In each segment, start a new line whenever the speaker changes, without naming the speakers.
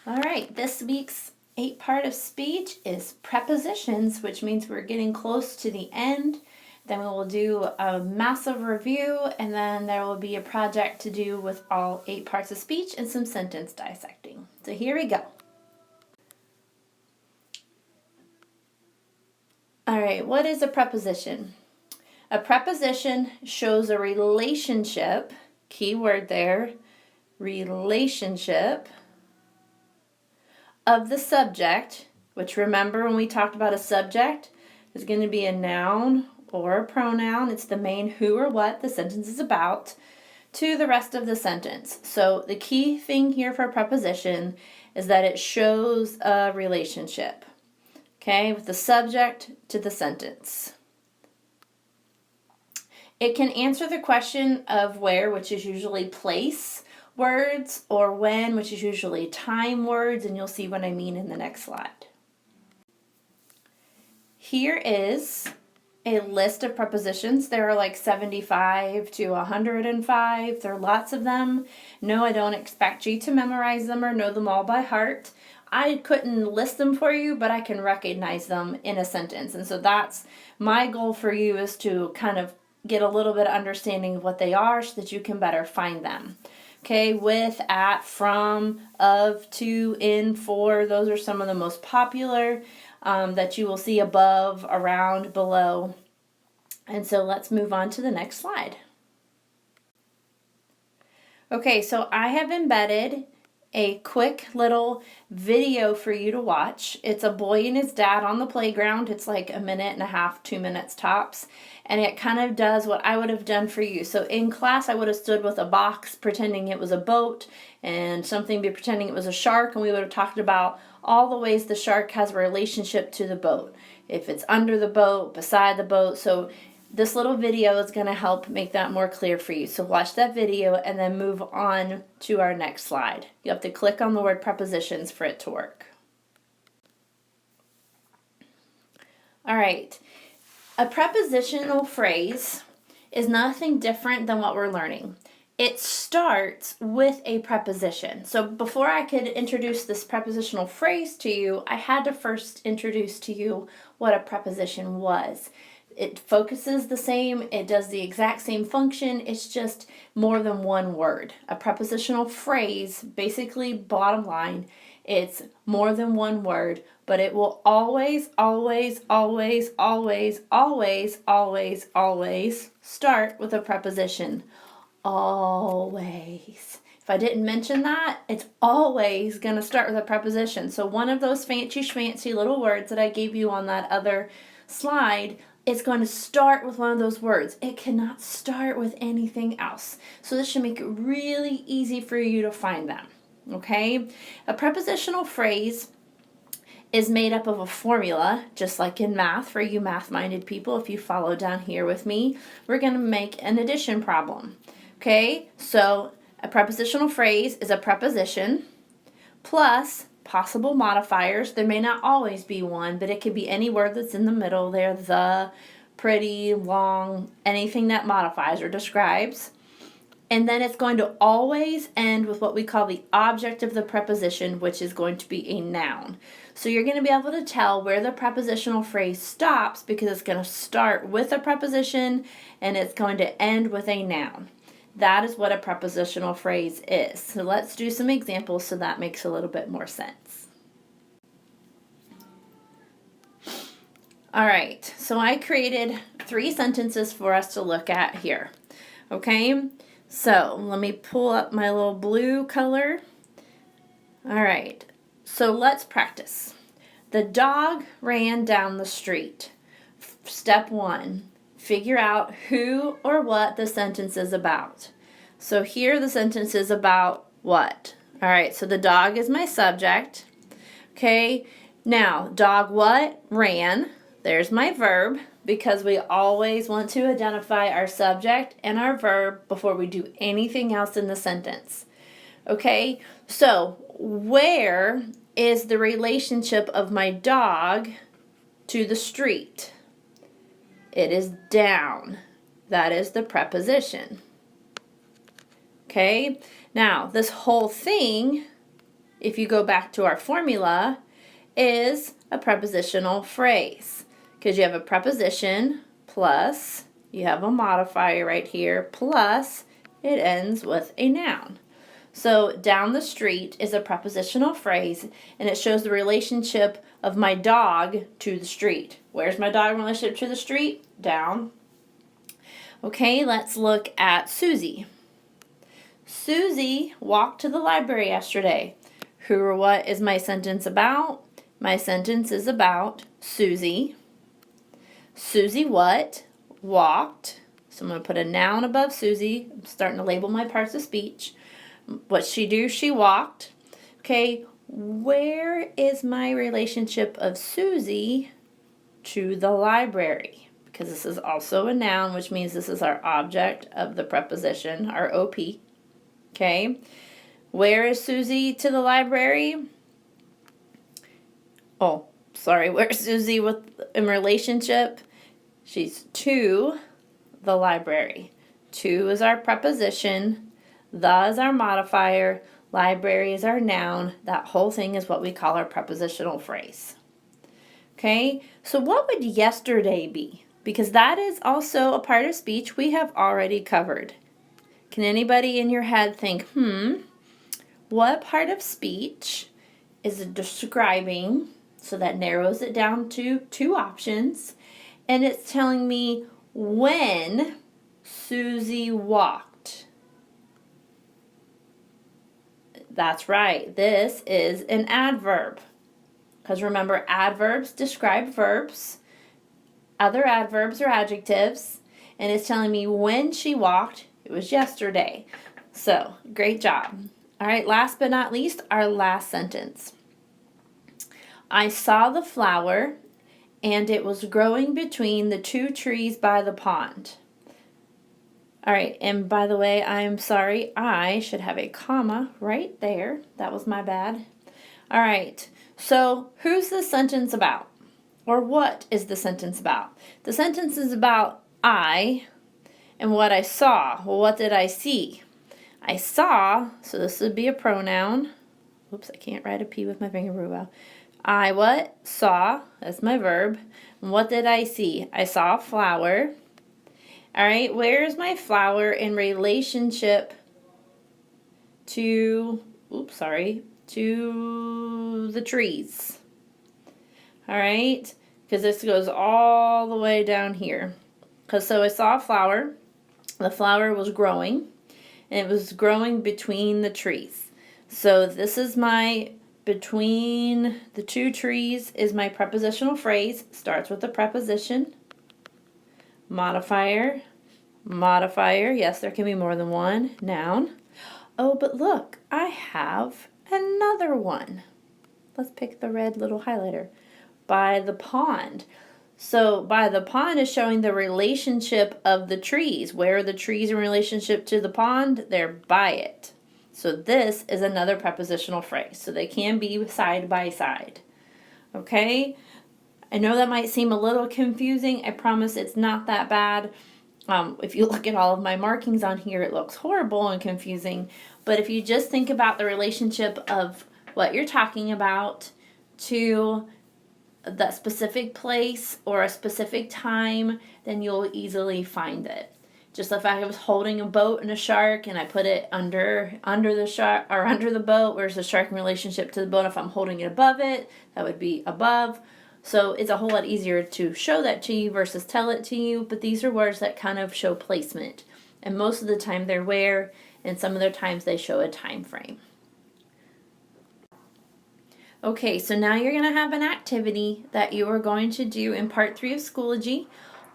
All right, this week's 8-part of speech is prepositions, which means we're getting close to the end. Then we will do a massive review, and then there will be a project to do with all 8 parts of speech and some sentence dissecting. So here we go. All right, what is a preposition? A preposition shows a relationship, key word there, relationship, of the subject, which remember when we talked about a subject, is going to be a noun or a pronoun. It's the main who or what the sentence is about, to the rest of the sentence. So the key thing here for a preposition is that it shows a relationship, okay, with the subject to the sentence. It can answer the question of where, which is usually place words, or when, which is usually time words, and you'll see what I mean in the next slide. Here is a list of prepositions. There are like 75 to 105. There are lots of them. No, I don't expect you to memorize them or know them all by heart. I couldn't list them for you, but I can recognize them in a sentence. And so that's my goal for you, is to kind of get a little bit of understanding of what they are so that you can better find them. Okay, with, at, from, of, to, in, for, those are some of the most popular that you will see above, around, below. And so let's move on to the next slide. Okay, so I have embedded a quick little video for you to watch. It's a boy and his dad on the playground. It's like 1.5 minutes, 2 minutes tops. And it kind of does what I would have done for you. So in class, I would have stood with a box pretending it was a boat, and something be pretending it was a shark, and we would have talked about all the ways the shark has a relationship to the boat. If it's under the boat, beside the boat. So this little video is going to help make that more clear for you. So watch that video and then move on to our next slide. You have to click on the word prepositions for it to work. All right. A prepositional phrase is nothing different than what we're learning. It starts with a preposition. So before I could introduce this prepositional phrase to you, I had to first introduce to you what a preposition was. It focuses the same, it does the exact same function, it's just more than one word. A prepositional phrase, basically bottom line, it's more than one word, but it will always, always, always, always, always, always, always start with a preposition. Always. If I didn't mention that, it's always going to start with a preposition. So one of those fancy schmancy little words that I gave you on that other slide, it's going to start with one of those words. It cannot start with anything else. So this should make it really easy for you to find them. Okay? A prepositional phrase is made up of a formula, just like in math. For you math-minded people, if you follow down here with me, we're going to make an addition problem. Okay? So a prepositional phrase is a preposition plus possible modifiers. There may not always be one, but it could be any word that's in the middle there, the, pretty, long, anything that modifies or describes. And then it's going to always end with what we call the object of the preposition, which is going to be a noun. So you're going to be able to tell where the prepositional phrase stops because it's going to start with a preposition and it's going to end with a noun. That is what a prepositional phrase is. So let's do some examples so that makes a little bit more sense. All right, so I created 3 sentences for us to look at here. Okay, so let me pull up my little blue color. All right, so let's practice. The dog ran down the street. Step 1. Figure out who or what the sentence is about. So here the sentence is about what? All right, so the dog is my subject. Okay, now dog what? Ran. There's my verb, because we always want to identify our subject and our verb before we do anything else in the sentence. Okay, so where is the relationship of my dog to the street? It is down. That is the preposition. Okay, now this whole thing if you go back to our formula, is a prepositional phrase. Because you have a preposition plus, you have a modifier right here, plus it ends with a noun. So down the street is a prepositional phrase, and it shows the relationship of my dog to the street. Where's my dog in relationship to the street? Down. Okay, let's look at Susie. Susie walked to the library yesterday. Who or what is my sentence about? My sentence is about Susie. Susie what? Walked. So I'm going to put a noun above Susie. I'm starting to label my parts of speech. What she do? She walked. Okay, where is my relationship of Susie to the library? Because this is also a noun, which means this is our object of the preposition, our OP. Okay, where is Susie to the library? Oh, sorry, where's Susie in relationship? She's to the library. To is our preposition. The is our modifier. Library is our noun. That whole thing is what we call our prepositional phrase. Okay, so what would yesterday be? Because that is also a part of speech we have already covered. Can anybody in your head think, what part of speech is it describing? So that narrows it down to 2 options. And it's telling me when Susie walked. That's right. This is an adverb. Because remember, adverbs describe verbs. Other adverbs are adjectives. And it's telling me when she walked. It was yesterday. So, great job. All right, last but not least, our last sentence. I saw the flower, and it was growing between the 2 trees by the pond. All right, and by the way, I'm sorry, I should have a comma right there. That was my bad. All right, so who's the sentence about? Or what is the sentence about? The sentence is about I and what I saw. Well, what did I see? I saw, so this would be a pronoun. Oops, I can't write a P with my finger very well. I what? Saw, that's my verb. And what did I see? I saw a flower. All right, where's my flower in relationship to, to the trees? All right, because this goes all the way down here. So I saw a flower. The flower was growing, and it was growing between the trees. So this is my between the 2 trees is my prepositional phrase. Starts with the preposition. Modifier. Yes, there can be more than one. Noun. Oh, but look, I have another one. Let's pick the red little highlighter. By the pond. So by the pond is showing the relationship of the trees. Where are the trees in relationship to the pond? They're by it. So this is another prepositional phrase. So they can be side by side. Okay? I know that might seem a little confusing. I promise it's not that bad. If you look at all of my markings on here, it looks horrible and confusing. But if you just think about the relationship of what you're talking about to that specific place or a specific time, then you'll easily find it. Just the fact I was holding a boat and a shark, and I put it under the shark or under the boat. Where's the shark in relationship to the boat? If I'm holding it above it, that would be above. So it's a whole lot easier to show that to you versus tell it to you. But these are words that kind of show placement, and most of the time they're where, and some of the times they show a time frame. Okay, so now you're going to have an activity that you are going to do in Part 3 of Schoology.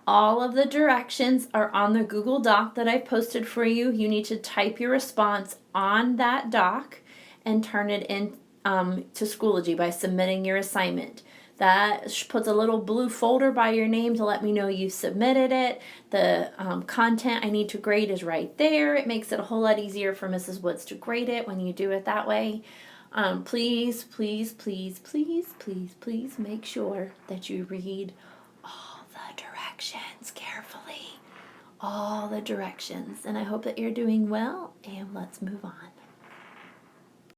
All of the directions are on the Google Doc that I posted for you. You need to type your response on that doc and turn it in to Schoology by submitting your assignment. That puts a little blue folder by your name to let me know you submitted it. The content I need to grade is right there. It makes it a whole lot easier for Mrs. Woods to grade it when you do it that way. Please make sure that you read all the directions carefully. All the directions. And I hope that you're doing well, and let's move on.